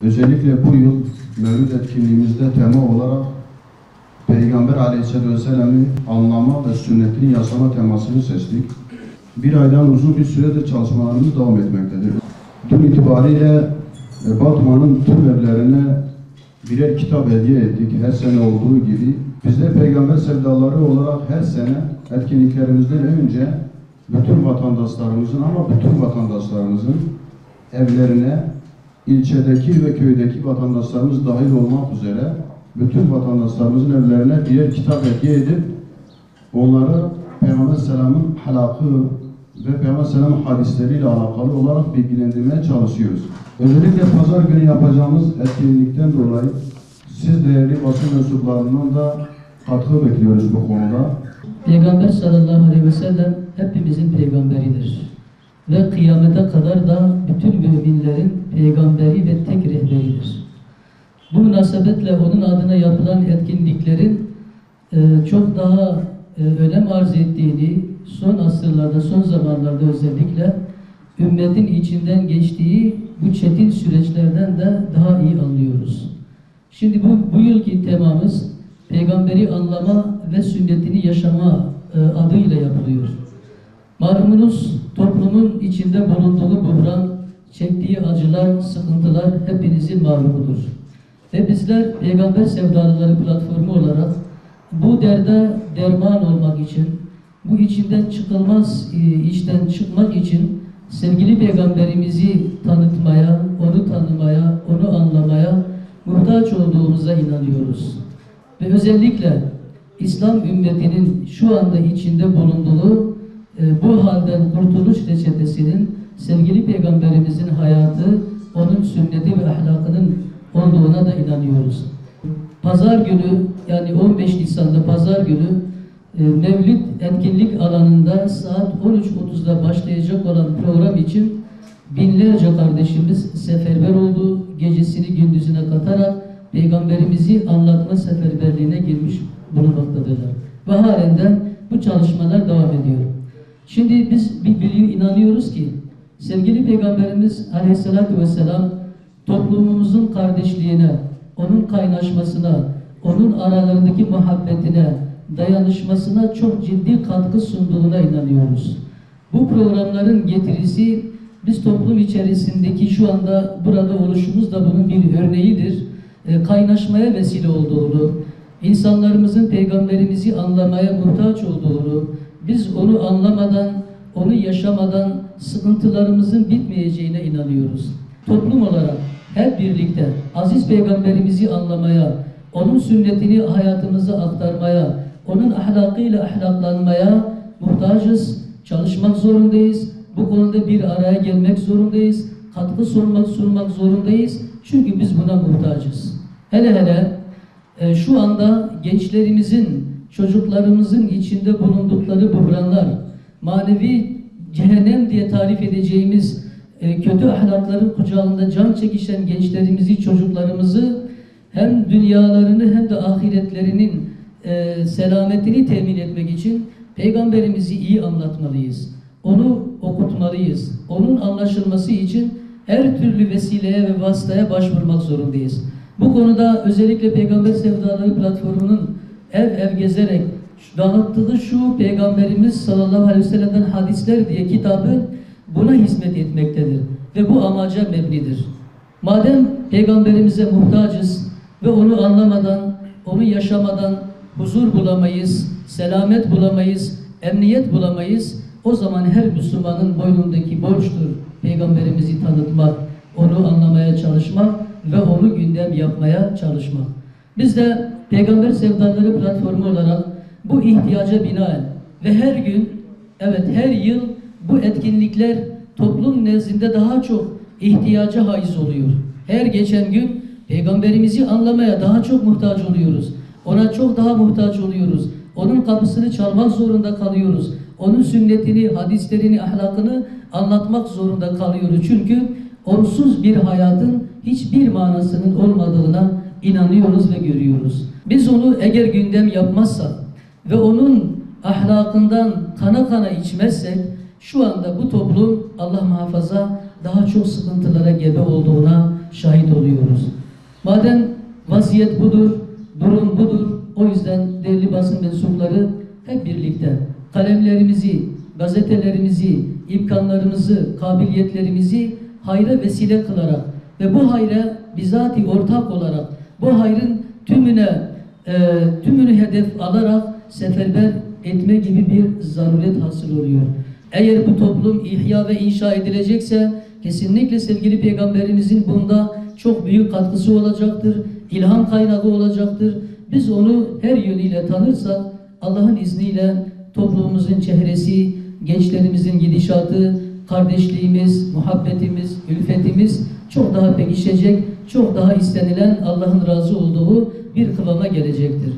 Özellikle bu yıl Mevlid etkinliğimizde tema olarak Peygamber Aleyhisselatü Vesselam'ın anlama ve sünnetini yaşama temasını seçtik. Bir aydan uzun bir süredir çalışmalarımız devam etmektedir. Dün itibariyle Batman'ın tüm evlerine birer kitap hediye ettik, her sene olduğu gibi. Biz de peygamber sevdaları olarak her sene etkinliklerimizden önce bütün vatandaşlarımızın ama bütün vatandaşlarımızın evlerine, ilçedeki ve köydeki vatandaşlarımız dahil olmak üzere bütün vatandaşlarımızın evlerine birer kitap hediye edip onları Peygamber Selam'ın halakı ve Peygamber Selam'ın hadisleriyle alakalı olarak bilgilendirmeye çalışıyoruz. Özellikle pazar günü yapacağımız etkinlikten dolayı siz değerli basın mensuplarından da katkı bekliyoruz bu konuda. Peygamber sallallahu aleyhi ve sellem hepimizin peygamberidir. Ve kıyamete kadar da bütün müminlerin peygamberi ve tek rehberidir. Bu münasebetle onun adına yapılan etkinliklerin çok daha önem arz ettiğini son asırlarda, son zamanlarda özellikle ümmetin içinden geçtiği bu çetin süreçlerden de daha iyi anlıyoruz. Şimdi bu yılki temamız peygamberi anlama ve sünnetini yaşama adıyla yapılıyor. Malumunuz toplumun içinde bulunduğu buhran, çektiği acılar, sıkıntılar hepinizin malumudur. Ve bizler Peygamber Sevdalıları platformu olarak bu derde derman olmak için, bu içinden çıkılmaz işten çıkmak için sevgili Peygamberimizi tanıtmaya, onu tanımaya, onu anlamaya muhtaç olduğumuza inanıyoruz. Ve özellikle İslam ümmetinin şu anda içinde bulunduğu bu halden kurtuluş reçetesinin sevgili Peygamberimizin hayatı, onun sünneti ve ahlakının olduğuna da inanıyoruz. Pazar günü, yani 15 Nisan'da pazar günü Mevlid etkinlik alanında saat 13.30'da başlayacak olan program için binlerce kardeşimiz seferber oldu. Gecesini gündüzüne katarak Peygamberimizi anlatma seferberliğine girmiş bulunmaktadırlar. Ve halen bu çalışmalar devam ediyor. Şimdi biz inanıyoruz ki sevgili Peygamberimiz Aleyhisselatü Vesselam toplumumuzun kardeşliğine, onun kaynaşmasına, onun aralarındaki muhabbetine, dayanışmasına çok ciddi katkı sunduğuna inanıyoruz. Bu programların getirisi biz toplum içerisindeki şu anda burada oluşumuz da bunun bir örneğidir. Kaynaşmaya vesile olduğunu, insanlarımızın Peygamberimizi anlamaya muhtaç olduğunu, biz onu anlamadan, onu yaşamadan sıkıntılarımızın bitmeyeceğine inanıyoruz. Toplum olarak hep birlikte aziz Peygamberimizi anlamaya, onun sünnetini hayatımıza aktarmaya, onun ahlakıyla ahlaklanmaya muhtacız, çalışmak zorundayız. Bu konuda bir araya gelmek zorundayız, katkı sunmak zorundayız. Çünkü biz buna muhtacız. Hele şu anda gençlerimizin, çocuklarımızın içinde bulundukları buhranlar, manevi cehennem diye tarif edeceğimiz kötü ahlakların kucağında can çekişen gençlerimizi, çocuklarımızı hem dünyalarını hem de ahiretlerinin selametini temin etmek için Peygamberimizi iyi anlatmalıyız. Onu okutmalıyız. Onun anlaşılması için her türlü vesileye ve vasıtaya başvurmak zorundayız. Bu konuda özellikle Peygamber Sevdaları platformunun ev gezerek dağıttığı şu Peygamberimiz sallallahu aleyhi ve sellem'den hadisler diye kitabı buna hizmet etmektedir. Ve bu amaca mebnidir. Madem Peygamberimize muhtacız ve onu anlamadan, onu yaşamadan huzur bulamayız, selamet bulamayız, emniyet bulamayız, o zaman her Müslümanın boynundaki borçtur Peygamberimizi tanıtmak, onu anlamaya çalışmak ve onu gündem yapmaya çalışmak. Biz de Peygamber Sevdaları platformu olarak bu ihtiyaca binaen ve her gün, evet her yıl bu etkinlikler toplum nezdinde daha çok ihtiyaca haiz oluyor. Her geçen gün Peygamberimizi anlamaya daha çok muhtaç oluyoruz. Ona çok daha muhtaç oluyoruz. Onun kapısını çalmak zorunda kalıyoruz. Onun sünnetini, hadislerini, ahlakını anlatmak zorunda kalıyoruz. Çünkü onsuz bir hayatın hiçbir manasının olmadığına inanıyoruz ve görüyoruz. Biz onu eğer gündem yapmazsak ve onun ahlakından kana kana içmezsek şu anda bu toplum Allah muhafaza daha çok sıkıntılara gebe olduğuna şahit oluyoruz. Madem vaziyet budur, durum budur, o yüzden değerli basın mensupları hep birlikte kalemlerimizi, gazetelerimizi, imkanlarımızı, kabiliyetlerimizi hayra vesile kılarak ve bu hayra bizatihi ortak olarak bu hayrın tümünü hedef alarak seferber etme gibi bir zaruret hasıl oluyor. Eğer bu toplum ihya ve inşa edilecekse kesinlikle sevgili Peygamberimizin bunda çok büyük katkısı olacaktır, ilham kaynağı olacaktır. Biz onu her yönüyle tanırsak Allah'ın izniyle toplumumuzun çehresi, gençlerimizin gidişatı, kardeşliğimiz, muhabbetimiz, ülfetimiz çok daha pekişecek, çok daha istenilen Allah'ın razı olduğu bir kıvama gelecektir.